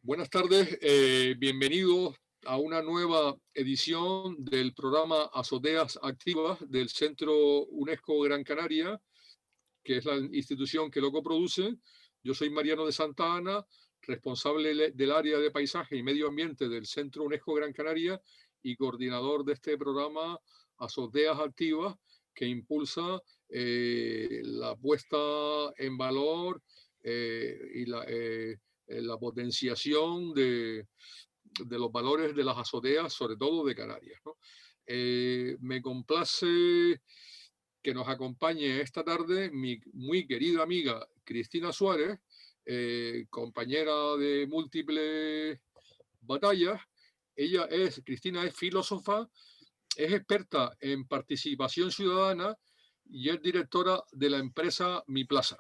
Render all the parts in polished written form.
Buenas tardes, bienvenidos a una nueva edición del programa Azoteas Activas del Centro UNESCO Gran Canaria, que es la institución que lo coproduce. Yo soy Mariano de Santa Ana, responsable del área de paisaje y medio ambiente del Centro UNESCO Gran Canaria y coordinador de este programa Azoteas Activas, que impulsa la puesta en valor y la potenciación de los valores de las azoteas, sobre todo de Canarias, ¿no? Me complace que nos acompañe esta tarde mi muy querida amiga Cristina Suárez, compañera de múltiples batallas. Cristina es filósofa, es experta en participación ciudadana y es directora de la empresa Mi Plaza.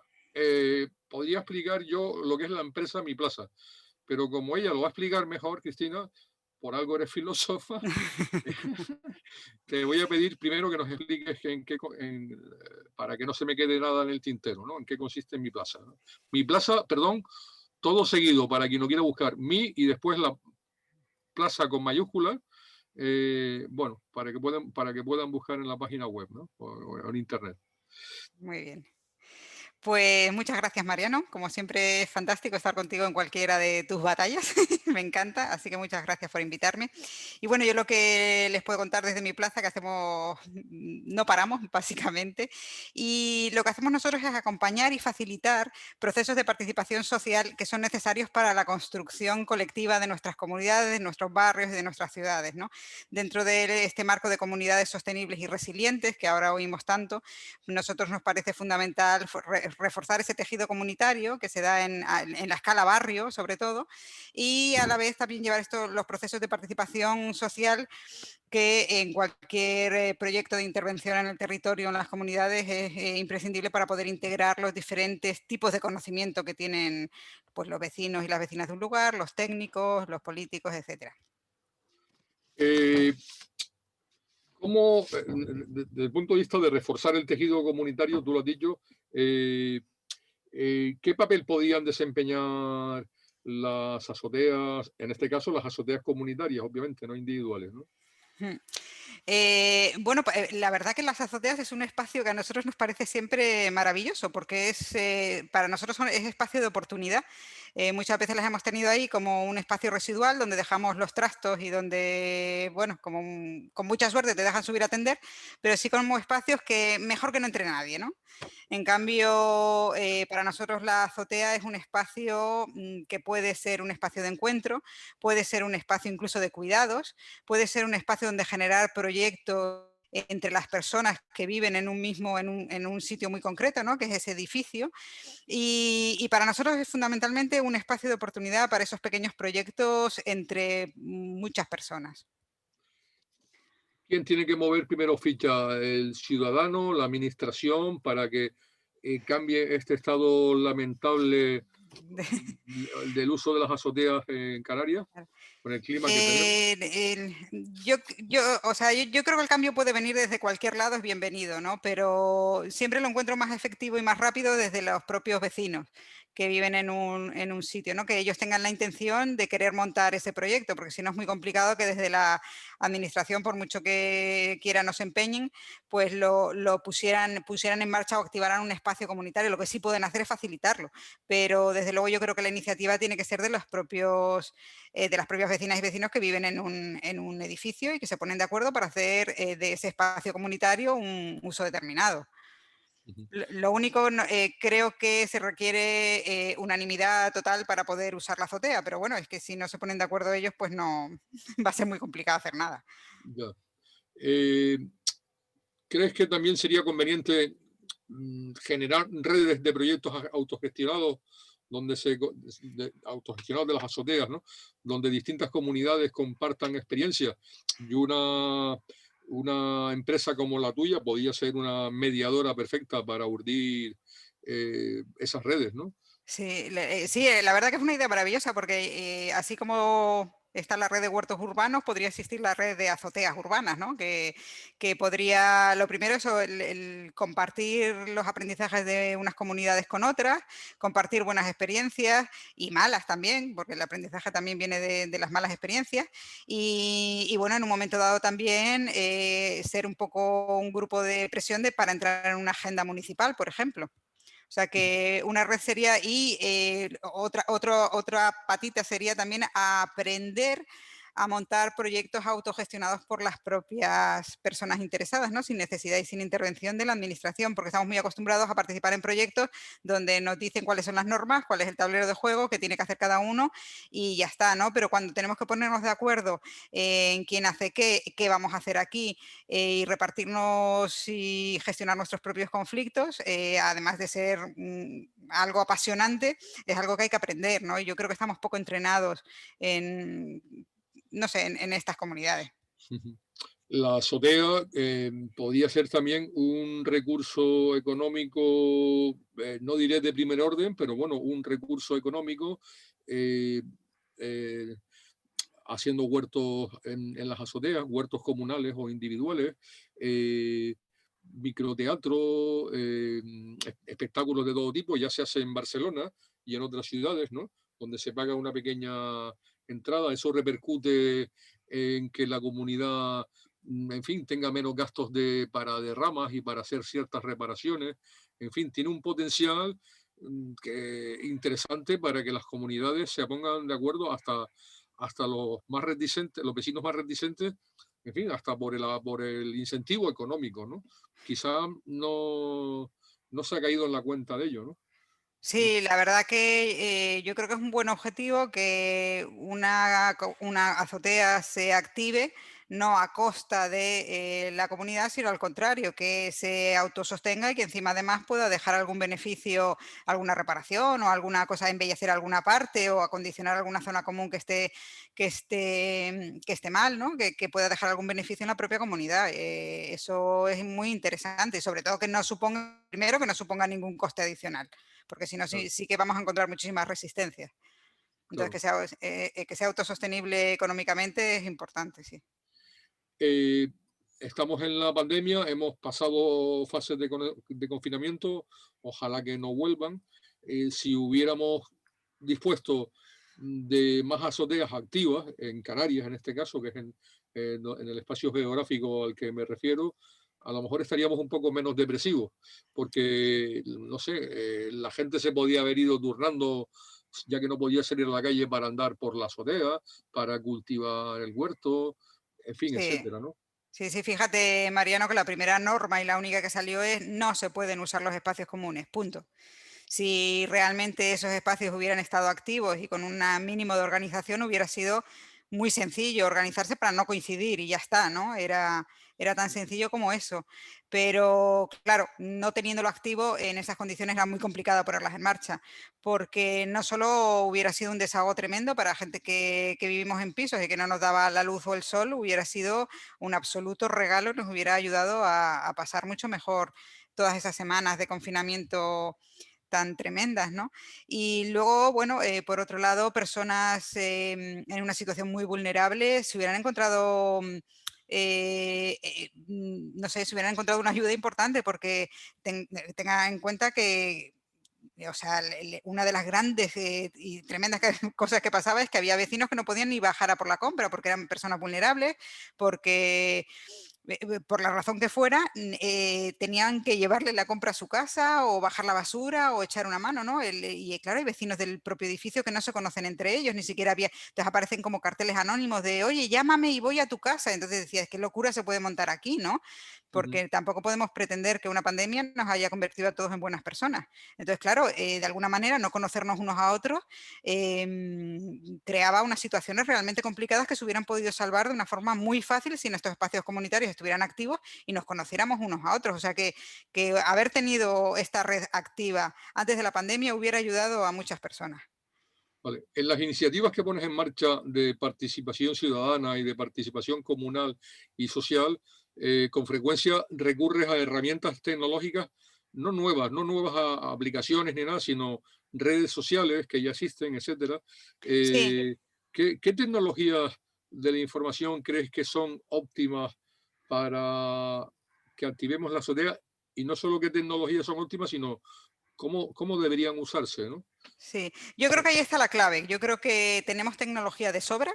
Podría explicar yo lo que es la empresa Mi Plaza, pero como ella lo va a explicar mejor, Cristina, por algo eres filósofa, te voy a pedir primero que nos expliques para que no se me quede nada en el tintero, ¿no? En qué consiste Mi Plaza, ¿no? Mi Plaza, perdón, todo seguido para quien no quiera buscar Mi y después la plaza con mayúsculas, bueno, para que puedan buscar en la página web, ¿no? O en internet. Muy bien. Pues muchas gracias, Mariano. Como siempre es fantástico estar contigo en cualquiera de tus batallas. Me encanta, así que muchas gracias por invitarme. Y bueno, yo lo que les puedo contar desde mi plaza, que hacemos, no paramos, básicamente. Y lo que hacemos nosotros es acompañar y facilitar procesos de participación social que son necesarios para la construcción colectiva de nuestras comunidades, de nuestros barrios y de nuestras ciudades, ¿no? Dentro de este marco de comunidades sostenibles y resilientes, que ahora oímos tanto, nosotros nos parece fundamental reforzar ese tejido comunitario que se da en la escala barrio, sobre todo, y a la vez también llevar los procesos de participación social que en cualquier proyecto de intervención en el territorio, en las comunidades, es imprescindible para poder integrar los diferentes tipos de conocimiento que tienen pues, los vecinos y las vecinas de un lugar, los técnicos, los políticos, etcétera. Eh, ¿Cómo, desde el punto de vista de reforzar el tejido comunitario, tú lo has dicho, qué papel podían desempeñar las azoteas, en este caso las azoteas comunitarias, obviamente, no individuales, ¿no? Bueno, la verdad que las azoteas es un espacio que a nosotros nos parece siempre maravilloso porque para nosotros es espacio de oportunidad. Muchas veces las hemos tenido ahí como un espacio residual donde dejamos los trastos y donde, bueno, con mucha suerte te dejan subir a atender, pero sí como espacios que mejor que no entre nadie, ¿no? En cambio, para nosotros la azotea es un espacio que puede ser un espacio de encuentro, puede ser un espacio incluso de cuidados, puede ser un espacio donde generar proyectos entre las personas que viven en un sitio muy concreto, ¿no? Que es ese edificio. Y para nosotros es fundamentalmente un espacio de oportunidad para esos pequeños proyectos entre muchas personas. ¿Quién tiene que mover primero ficha? ¿El ciudadano, la administración, para que cambie este estado lamentable del uso de las azoteas en Canarias, con el clima que tenemos? El- el- o sea, yo creo que el cambio puede venir desde cualquier lado, es bienvenido, ¿no? Pero siempre lo encuentro más efectivo y más rápido desde los propios vecinos que viven en un sitio, ¿no? Que ellos tengan la intención de querer montar ese proyecto, porque si no es muy complicado que desde la administración, por mucho que quieran o se empeñen, pues lo pusieran en marcha o activaran un espacio comunitario. Lo que sí pueden hacer es facilitarlo, pero desde luego yo creo que la iniciativa tiene que ser de las propias vecinas y vecinos que viven en un edificio y que se ponen de acuerdo para hacer de ese espacio comunitario un uso determinado. Ujú. Lo único, creo que se requiere unanimidad total para poder usar la azotea, pero bueno, es que si no se ponen de acuerdo ellos, pues no va a ser muy complicado hacer nada. Ya. Eh, ¿Crees que también sería conveniente generar redes de proyectos autogestionados autogestionados de las azoteas, ¿no? Donde distintas comunidades compartan experiencias y una empresa como la tuya podría ser una mediadora perfecta para urdir esas redes, ¿no? Sí, sí, la verdad que es una idea maravillosa porque así como está la red de huertos urbanos, podría existir la red de azoteas urbanas, ¿no? Que podría, lo primero, eso, el compartir los aprendizajes de unas comunidades con otras, compartir buenas experiencias y malas también, porque el aprendizaje también viene de las malas experiencias. Y bueno, en un momento dado también ser un poco un grupo de presión para entrar en una agenda municipal, por ejemplo. O sea que una red sería, y otra patita sería también aprender a montar proyectos autogestionados por las propias personas interesadas, ¿no? Sin necesidad y sin intervención de la administración, porque estamos muy acostumbrados a participar en proyectos donde nos dicen cuáles son las normas, cuál es el tablero de juego, qué tiene que hacer cada uno y ya está, ¿no? Pero cuando tenemos que ponernos de acuerdo en quién hace qué vamos a hacer aquí y repartirnos y gestionar nuestros propios conflictos, además de ser algo apasionante, es algo que hay que aprender, ¿no? Y yo creo que estamos poco entrenados en, no sé, en estas comunidades. Ujú. La azotea podía ser también un recurso económico, no diré de primer orden, pero bueno, un recurso económico, eh, eh, haciendo huertos en las azoteas, huertos comunales o individuales, eh, microteatro, espectáculos de todo tipo, ya se hace en Barcelona y en otras ciudades, ¿no? Donde se paga una pequeña entrada, eso repercute en que la comunidad, en fin, tenga menos gastos para derramas y para hacer ciertas reparaciones. En fin, tiene un potencial interesante para que las comunidades se pongan de acuerdo hasta los más reticentes, los vecinos más reticentes, en fin, hasta por el incentivo económico, ¿no? Quizá no se ha caído en la cuenta de ello, ¿no? Sí, la verdad que yo creo que es un buen objetivo que una azotea se active, no a costa de la comunidad, sino al contrario, que se autosostenga y que encima además pueda dejar algún beneficio, alguna reparación o alguna cosa, embellecer alguna parte o acondicionar alguna zona común que esté mal, ¿no? Que pueda dejar algún beneficio en la propia comunidad. Eso es muy interesante y sobre todo que no suponga, primero, que no suponga ningún coste adicional, porque si no, Claro, sí que vamos a encontrar muchísimas resistencias. Entonces, claro. que sea autosostenible económicamente es importante, sí. Eh, Estamos en la pandemia, hemos pasado fases de confinamiento, ojalá que no vuelvan. Si hubiéramos dispuesto de más azoteas activas, en Canarias en este caso, que es en el espacio geográfico al que me refiero, a lo mejor estaríamos un poco menos depresivos, porque, no sé, la gente se podía haber ido turnando, ya que no podía salir a la calle para andar por la azotea, para cultivar el huerto, en fin, Sí, etcétera, ¿no? sí, sí, fíjate, Mariano, que la primera norma y la única que salió es no se pueden usar los espacios comunes, punto. Si realmente esos espacios hubieran estado activos y con un mínimo de organización, hubiera sido muy sencillo organizarse para no coincidir y ya está, ¿no? Era tan sencillo como eso. Pero claro, no teniéndolo activo en esas condiciones era muy complicado ponerlas en marcha, porque no solo hubiera sido un desahogo tremendo para gente que vivimos en pisos y que no nos daba la luz o el sol, hubiera sido un absoluto regalo, nos hubiera ayudado a pasar mucho mejor todas esas semanas de confinamiento tan tremendas, ¿no? Y luego, bueno, por otro lado, personas en una situación muy vulnerable se hubieran encontrado, no sé, se hubieran encontrado una ayuda importante porque tenga en cuenta que, o sea, una de las grandes y tremendas cosas que pasaba es que había vecinos que no podían ni bajar a por la compra porque eran personas vulnerables, porque por la razón que fuera, tenían que llevarle la compra a su casa o bajar la basura o echar una mano, ¿no? Y claro, hay vecinos del propio edificio que no se conocen entre ellos, ni siquiera había, entonces aparecen como carteles anónimos de, oye, llámame y voy a tu casa. Entonces decías, qué locura se puede montar aquí, ¿no? Ujú. Porque tampoco podemos pretender que una pandemia nos haya convertido a todos en buenas personas. Entonces, claro, de alguna manera no conocernos unos a otros creaba unas situaciones realmente complicadas que se hubieran podido salvar de una forma muy fácil si nuestros espacios comunitarios estuvieran activos y nos conociéramos unos a otros. O sea que haber tenido esta red activa antes de la pandemia hubiera ayudado a muchas personas. Vale. En las iniciativas que pones en marcha de participación ciudadana y de participación comunal y social, con frecuencia recurres a herramientas tecnológicas no nuevas a aplicaciones ni nada, sino redes sociales que ya existen, etcétera, Sí, eh, ¿Qué tecnologías de la información crees que son óptimas para que activemos la azotea? Y no solo qué tecnologías son óptimas, sino cómo deberían usarse, ¿no? Sí, yo creo que ahí está la clave. Yo creo que tenemos tecnología de sobra,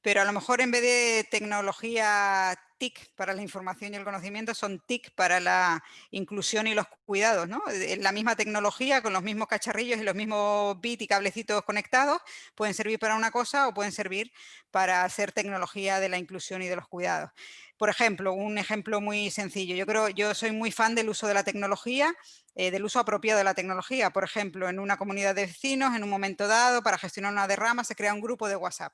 pero a lo mejor en vez de tecnología TIC para la información y el conocimiento, son TIC para la inclusión y los cuidados, ¿no? La misma tecnología, con los mismos cacharrillos y los mismos bits y cablecitos conectados, pueden servir para una cosa o pueden servir para hacer tecnología de la inclusión y de los cuidados. Por ejemplo, un ejemplo muy sencillo. Yo soy muy fan del uso de la tecnología, del uso apropiado de la tecnología. Por ejemplo, en una comunidad de vecinos, en un momento dado, para gestionar una derrama, se crea un grupo de WhatsApp.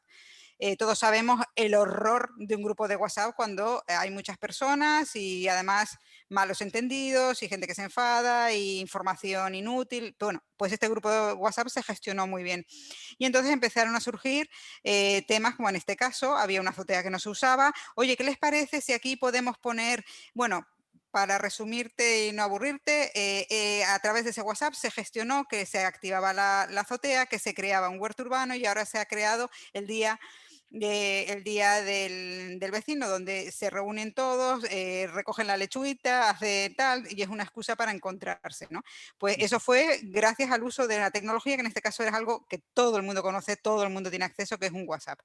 Todos sabemos el horror de un grupo de WhatsApp cuando hay muchas personas y además malos entendidos y gente que se enfada y información inútil. Bueno, pues este grupo de WhatsApp se gestionó muy bien. Y entonces empezaron a surgir temas como en este caso, había una azotea que no se usaba. Oye, ¿qué les parece si aquí podemos poner, bueno, para resumirte y no aburrirte, a través de ese WhatsApp se gestionó que se activaba la azotea, que se creaba un huerto urbano y ahora se ha creado el día del vecino, donde se reúnen todos, recogen la lechuguita, hace tal, y es una excusa para encontrarse, ¿no? Pues eso fue gracias al uso de la tecnología, que en este caso es algo que todo el mundo conoce, todo el mundo tiene acceso, que es un WhatsApp.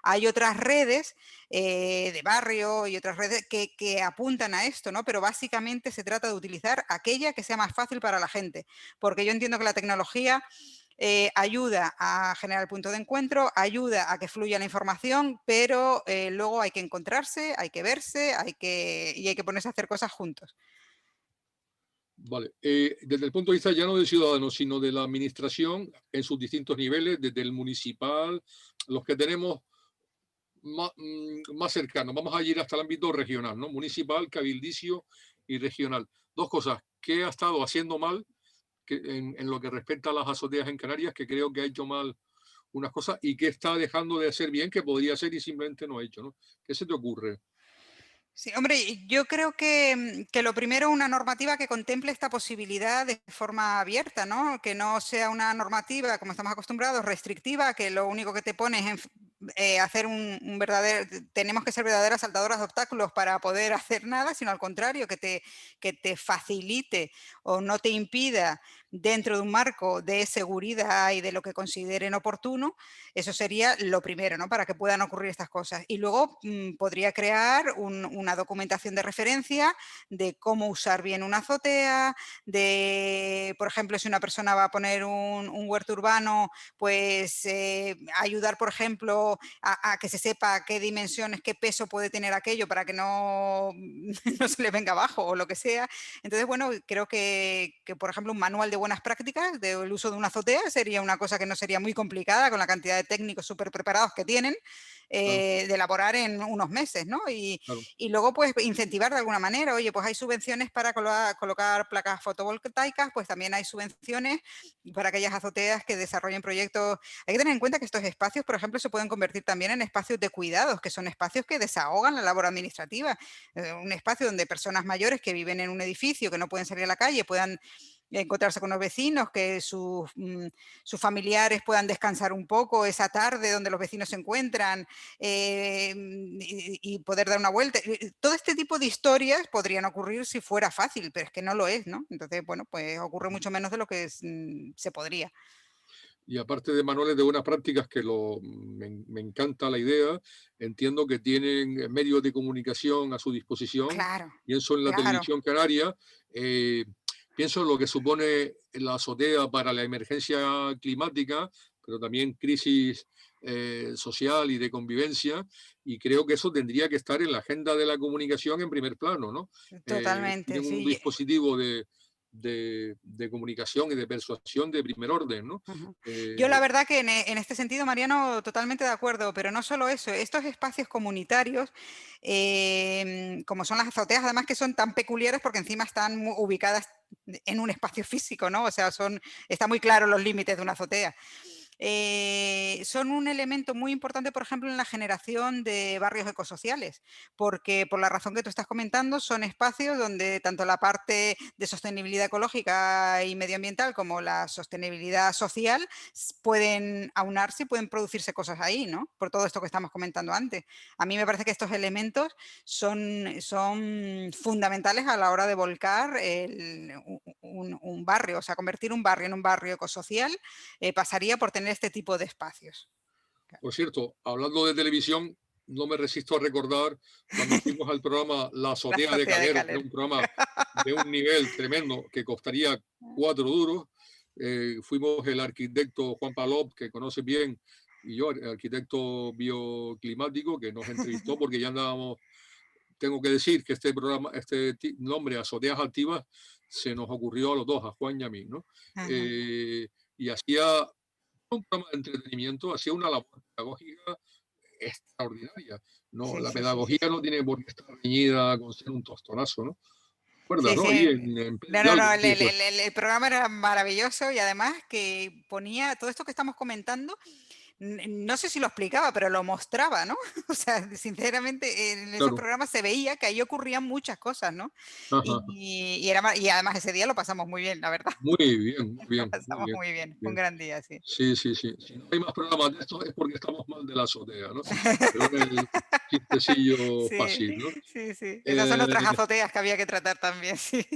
Hay otras redes de barrio y otras redes que apuntan a esto, ¿no? Pero básicamente se trata de utilizar aquella que sea más fácil para la gente, porque yo entiendo que la tecnología ayuda a generar el punto de encuentro, ayuda a que fluya la información, pero luego hay que encontrarse, hay que verse, y hay que ponerse a hacer cosas juntos. Vale. Desde el punto de vista ya no del ciudadano, sino de la administración en sus distintos niveles, desde el municipal, los que tenemos más cercanos. Vamos a ir hasta el ámbito regional, ¿no? Municipal, cabildicio y regional. Dos cosas. ¿Qué ha estado haciendo mal en lo que respecta a las azoteas en Canarias, que creo que ha hecho mal unas cosas, y qué está dejando de hacer bien, que podría hacer y simplemente no ha hecho, ¿no? ¿Qué se te ocurre? Sí, hombre, y yo creo que lo primero, una normativa que contemple esta posibilidad de forma abierta, ¿no? Que no sea una normativa, como estamos acostumbrados, restrictiva, que lo único que te pone es hacer un verdadero, tenemos que ser verdaderas saltadoras de obstáculos para poder hacer nada, sino al contrario, que te facilite o no te impida dentro de un marco de seguridad y de lo que consideren oportuno. Eso sería lo primero, ¿no? Para que puedan ocurrir estas cosas. Y luego podría crear una documentación de referencia de cómo usar bien una azotea, de, por ejemplo, si una persona va a poner un huerto urbano, pues ayudar, por ejemplo, a que se sepa qué dimensiones, qué peso puede tener aquello para que no, no se le venga abajo o lo que sea. Entonces, bueno, creo que, por ejemplo, un manual de buenas prácticas del uso de una azotea sería una cosa que no sería muy complicada con la cantidad de técnicos súper preparados que tienen, Claro, de elaborar en unos meses, ¿no? claro. Y luego, pues, incentivar de alguna manera. Oye, pues hay subvenciones para colocar placas fotovoltaicas, pues también hay subvenciones para aquellas azoteas que desarrollen proyectos. Hay que tener en cuenta que estos espacios, por ejemplo, se pueden convertir también en espacios de cuidados, que son espacios que desahogan la labor administrativa. Un espacio donde personas mayores que viven en un edificio, que no pueden salir a la calle, puedan encontrarse con los vecinos, que sus familiares puedan descansar un poco esa tarde donde los vecinos se encuentran, y poder dar una vuelta. Todo este tipo de historias podrían ocurrir si fuera fácil, pero es que no lo es, ¿no? Entonces, bueno, pues ocurre mucho menos de lo que se podría. Y aparte de manuales de buenas prácticas, que me encanta la idea, entiendo que tienen medios de comunicación a su disposición. Claro, Pienso en la claro. televisión canaria, eh, pienso en lo que supone la azotea para la emergencia climática, pero también crisis social y de convivencia, y creo que eso tendría que estar en la agenda de la comunicación en primer plano, ¿no? Totalmente, Tienen un sí. dispositivo de comunicación y de persuasión de primer orden, ¿no? Ujú. Yo la Eh, verdad que en este sentido, Mariano, totalmente de acuerdo, pero no solo eso, estos espacios comunitarios, como son las azoteas, además que son tan peculiares porque encima están ubicadas en un espacio físico, ¿no? O sea, está muy claro los límites de una azotea. son un elemento muy importante, por ejemplo, en la generación de barrios ecosociales, porque por la razón que tú estás comentando, son espacios donde tanto la parte de sostenibilidad ecológica y medioambiental como la sostenibilidad social pueden aunarse y pueden producirse cosas ahí, ¿no? Por todo esto que estamos comentando antes. A mí me parece que estos elementos son fundamentales a la hora de volcar un barrio, o sea, convertir un barrio en un barrio ecosocial pasaría por tener este tipo de espacios. Por cierto, hablando de televisión, no me resisto a recordar cuando fuimos al programa La La Azotea de sociedad de Calero, que era Caler. un programa de un nivel tremendo que costaría 4 duros. Fuimos el arquitecto Juan Palop, que conoce bien, y yo, el arquitecto bioclimático, que nos entrevistó porque ya andábamos. Tengo que decir que este programa, nombre, Azoteas Activas, se nos ocurrió a los dos, a Juan y a mí, ¿no? Ajá. Y hacía un programa de entretenimiento, hacía una labor pedagógica extraordinaria. No, Sí, la sí, sí, sí, pedagogía sí. no tiene por qué estar reñida con ser un tostonazo, ¿no? ¿Recuerdas, Sí, no? sí. Ahí en Pérez No, no, Hidalgo, no, un el, sitio el- fue. el- el- el programa era maravilloso y además que ponía todo esto que estamos comentando. No sé si lo explicaba, pero lo mostraba, ¿no? O sea, sinceramente, en esos Claro. programas se veía que ahí ocurrían muchas cosas, ¿no? Ajá. Y además ese día lo pasamos muy bien, la verdad. Muy bien, muy Lo bien, muy pasamos bien, muy bien. Fue un bien. gran día, sí. Sí, sí, sí. Si no hay más programas de estos es porque estamos mal de la azotea, ¿no? Pero en el chistecillo Sí, fácil, ¿no? sí, sí. Esas son Eh, otras azoteas que había que tratar también, sí.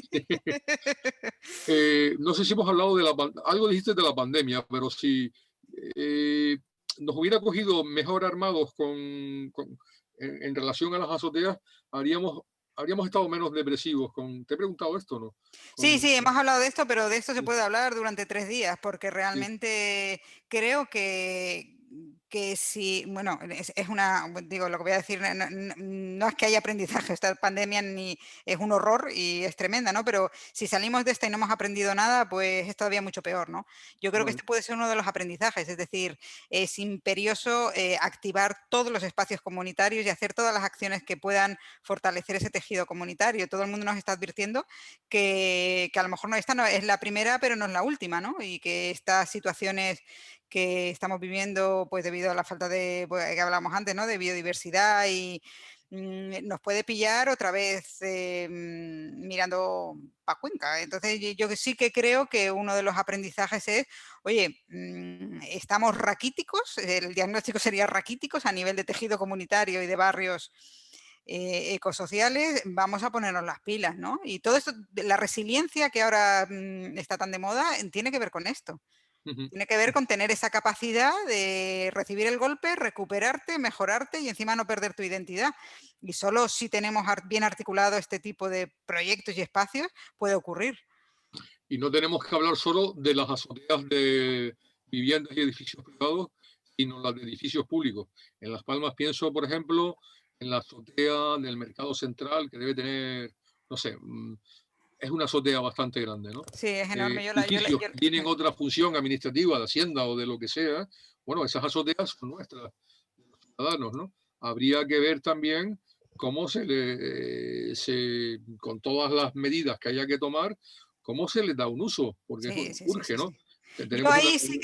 no sé si hemos hablado de algo dijiste de la pandemia, pero si eh, nos hubiera cogido mejor armados en relación a las azoteas, habríamos, habríamos estado menos depresivos. Te he preguntado esto, ¿no? Sí, sí, hemos hablado de esto, pero de esto se Sí, puede hablar durante 3 días, porque sí, realmente creo que si, bueno, es una, digo, lo que voy a decir, no es que haya aprendizaje, esta pandemia ni es un horror y es tremenda, ¿no? Pero si salimos de esta y no hemos aprendido nada, pues es todavía mucho peor, ¿no? Yo creo que bueno, este puede ser uno de los aprendizajes, es decir, es imperioso activar todos los espacios comunitarios y hacer todas las acciones que puedan fortalecer ese tejido comunitario. Todo el mundo nos está advirtiendo que a lo mejor esta no es la primera, pero no es la última, ¿no? Y que estas situaciones que estamos viviendo, pues debido a la falta de, pues, que hablábamos antes, ¿no? De biodiversidad y nos puede pillar otra vez mirando para Cuenca. Entonces, yo sí que creo que uno de los aprendizajes es, oye, estamos raquíticos, el diagnóstico sería raquíticos a nivel de tejido comunitario y de barrios ecosociales, vamos a ponernos las pilas, ¿no? Y todo esto, la resiliencia que ahora está tan de moda, tiene que ver con esto. ujú. Tiene que ver con tener esa capacidad de recibir el golpe, recuperarte, mejorarte y encima no perder tu identidad. Y solo si tenemos bien articulado este tipo de proyectos y espacios puede ocurrir. Y no tenemos que hablar solo de las azoteas de viviendas y edificios privados, sino las de edificios públicos. En Las Palmas pienso, por ejemplo, en la azotea del Mercado Central, que debe tener, no sé, es una azotea bastante grande, ¿no? Sí, es enorme. Edificios que tienen otra función administrativa de Hacienda o de lo que sea, bueno, esas azoteas son nuestras, de los ciudadanos, ¿no? Habría que ver también cómo con todas las medidas que haya que tomar, cómo se les da un uso, porque Sí, sí, sí, urge, sí, ¿no? sí. Yo Tenemos una. ahí sí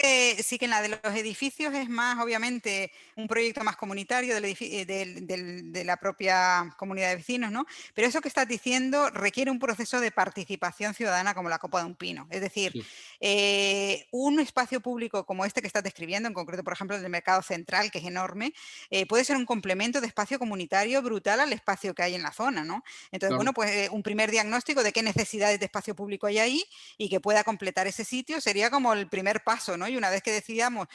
que en la de los edificios es más, obviamente, un proyecto más comunitario de la propia comunidad de vecinos, ¿no? Pero eso que estás diciendo requiere un proceso de participación ciudadana como la copa de un pino. Es decir, Sí, un espacio público como este que estás describiendo, en concreto, por ejemplo, el del Mercado Central, que es enorme, puede ser un complemento de espacio comunitario brutal al espacio que hay en la zona, ¿no? Entonces, claro. bueno, pues un primer diagnóstico de qué necesidades de espacio público hay ahí y que pueda completar ese sitio sería como el primer paso, ¿no? Y una vez que decidamos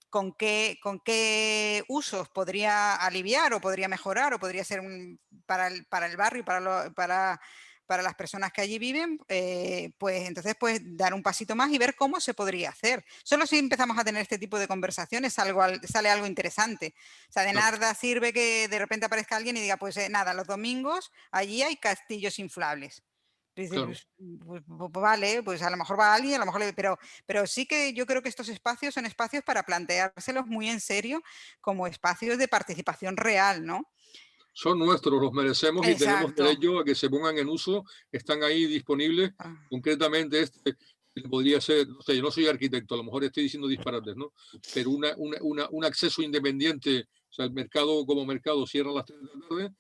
con qué usos podría aliviar o podría mejorar o podría ser para el barrio y para las personas que allí viven, pues entonces pues dar un pasito más y ver cómo se podría hacer. Solo si empezamos a tener este tipo de conversaciones sale algo interesante. O sea, de Claro, nada sirve que de repente aparezca alguien y diga, pues nada, los domingos allí hay castillos inflables. Dices, claro. pues vale, pues a lo mejor va alguien, a lo mejor pero sí que yo creo que estos espacios son espacios para planteárselos muy en serio como espacios de participación real, ¿no? Son nuestros, los merecemos y tenemos Exacto. derecho a que se pongan en uso, están ahí disponibles. Ah, Concretamente, podría ser, no sé, yo no soy arquitecto, a lo mejor estoy diciendo disparates, ¿no? Pero un acceso independiente, o sea, el mercado como mercado cierra a las 3 de la tarde,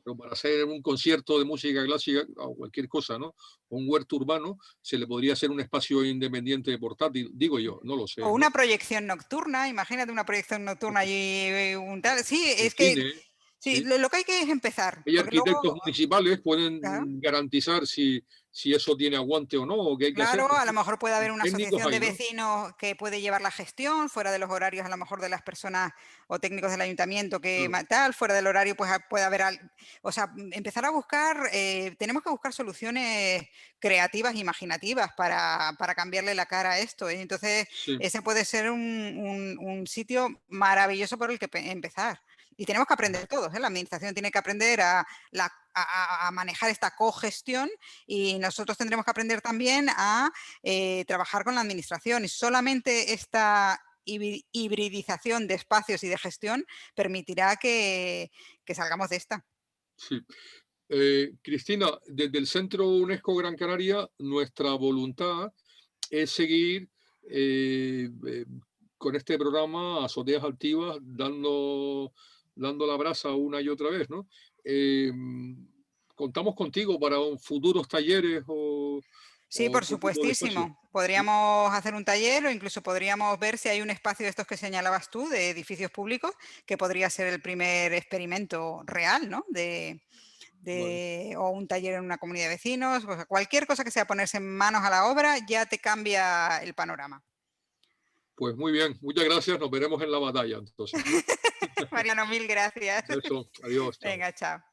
pero para hacer un concierto de música clásica o cualquier cosa, ¿no? O un huerto urbano, se le podría hacer un espacio independiente portátil, digo yo, no lo O sé, una ¿no? proyección nocturna, imagínate una proyección nocturna allí, un tal. Sí, El es que cine, sí, sí. lo que hay que es empezar, Hay porque luego, arquitectos municipales claro. pueden garantizar si eso tiene aguante o no, o qué hay que hacer. Claro, a lo mejor puede haber una Técnicos asociación de hay, ¿no? vecinos que puede llevar la gestión fuera de los horarios, a lo mejor de las personas o técnicos del ayuntamiento que Claro, tal, fuera del horario, pues puede haber, o sea, empezar a buscar, tenemos que buscar soluciones creativas, imaginativas para cambiarle la cara a esto. Entonces, sí, ese puede ser un sitio maravilloso por el que empezar. Y tenemos que aprender todos, ¿eh? La administración tiene que aprender a manejar esta cogestión y nosotros tendremos que aprender también a trabajar con la administración y solamente esta hibridización de espacios y de gestión permitirá que salgamos de esta. sí. Cristina, desde el Centro UNESCO Gran Canaria, nuestra voluntad es seguir con este programa Azoteas Activas, dando la brasa una y otra vez, ¿no? Eh, contamos contigo para futuros talleres Sí, o por otro tipo de espacios. supuestísimo. Podríamos hacer un taller o incluso podríamos ver si hay un espacio de estos que señalabas tú, de edificios públicos, que podría ser el primer experimento real, ¿no? Vale. O un taller en una comunidad de vecinos, o sea, cualquier cosa que sea ponerse manos a la obra ya te cambia el panorama. Pues muy bien, muchas gracias, nos veremos en la batalla entonces, ¿no? Mariano, mil gracias. Eso, adiós, chao. Venga, chao.